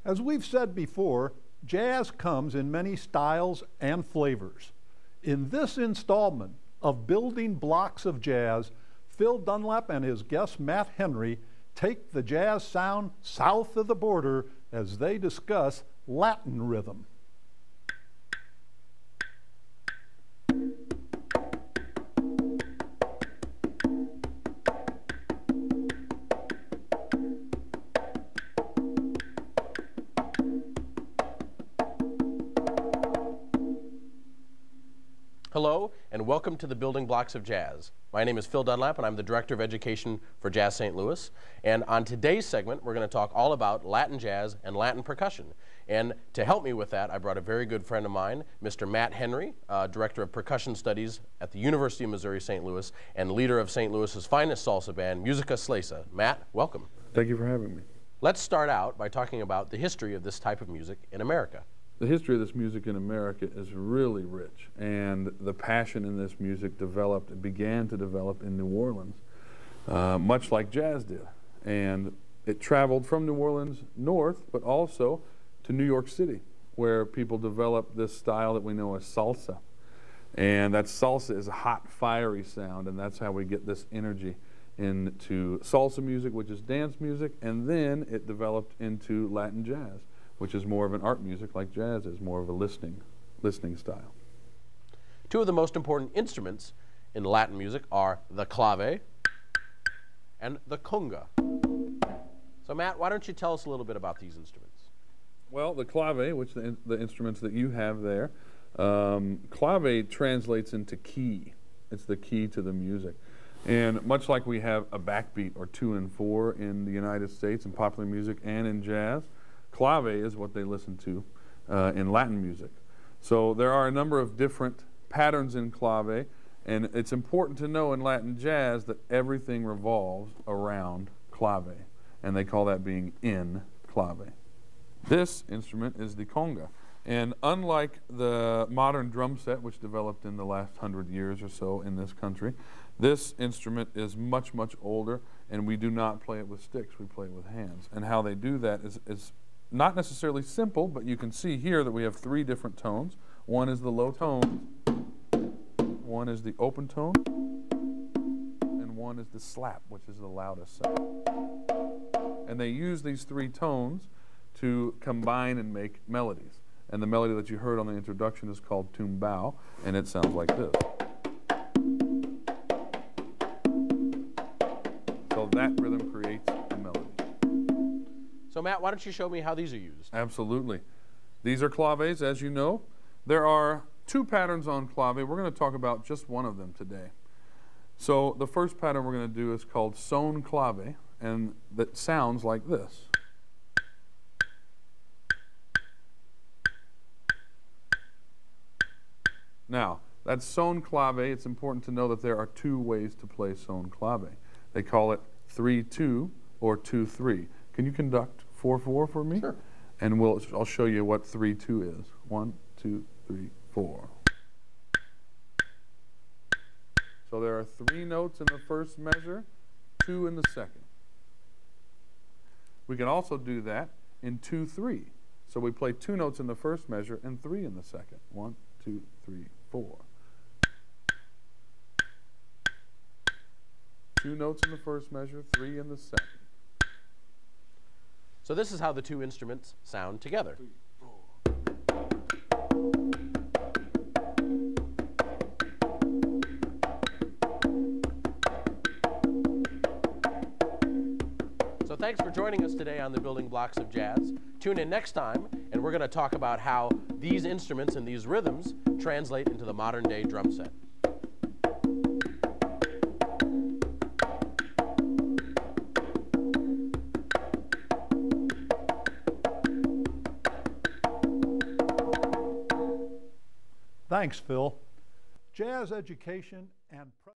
As we've said before, jazz comes in many styles and flavors. In this installment of Building Blocks of Jazz, Phil Dunlap and his guest Matt Henry take the jazz sound south of the border as they discuss Latin rhythm. Hello, and welcome to the Building Blocks of Jazz. My name is Phil Dunlap, and I'm the Director of Education for Jazz St. Louis. And on today's segment, we're going to talk all about Latin jazz and Latin percussion. And to help me with that, I brought a very good friend of mine, Mr. Matt Henry, Director of Percussion Studies at the University of Missouri St. Louis, and leader of St. Louis's finest salsa band, Musica Slesa. Matt, welcome. Thank you for having me. Let's start out by talking about the history of this type of music in America. The history of this music in America is really rich, and the passion in this music began to develop in New Orleans, much like jazz did. And it traveled from New Orleans north, but also to New York City, where people developed this style that we know as salsa. And that salsa is a hot, fiery sound, and that's how we get this energy into salsa music, which is dance music, and then it developed into Latin jazz, which is more of an art music like jazz is, more of a listening style. Two of the most important instruments in Latin music are the clave and the conga. So Matt, why don't you tell us a little bit about these instruments? Well, the clave, which the instruments that you have there, clave translates into key. It's the key to the music. And much like we have a backbeat or 2 and 4 in the United States in popular music and in jazz, clave is what they listen to in Latin music. So there are a number of different patterns in clave, and it's important to know in Latin jazz that everything revolves around clave, and they call that being in clave. This instrument is the conga, and unlike the modern drum set, which developed in the last 100 years or so in this country, this instrument is much, much older, and we do not play it with sticks, we play it with hands. And how they do that is not necessarily simple, but you can see here that we have 3 different tones. One is the low tone, one is the open tone, and one is the slap, which is the loudest sound. And they use these 3 tones to combine and make melodies. And the melody that you heard on the introduction is called Tumbao, and it sounds like this. So that rhythm creates a melody. So Matt, why don't you show me how these are used? Absolutely. These are claves, as you know. There are 2 patterns on clave. We're going to talk about just one of them today. So the first pattern we're going to do is called Sone Clave, and that sounds like this. Now, that's Sone Clave. It's important to know that there are 2 ways to play Sone Clave. They call it 3-2 or 2-3. Can you conduct 4-4 for me? Sure. And I'll show you what 3-2 is. 1, 2, 3, 4. So there are 3 notes in the first measure, 2 in the second. We can also do that in 2-3. So we play 2 notes in the first measure and 3 in the second. 1, 2, 3, 4. 2 notes in the first measure, 3 in the second. So this is how the 2 instruments sound together. 3, 4. So thanks for joining us today on the Building Blocks of Jazz. Tune in next time, and we're going to talk about how these instruments and these rhythms translate into the modern-day drum set. Thanks, Phil. Jazz education and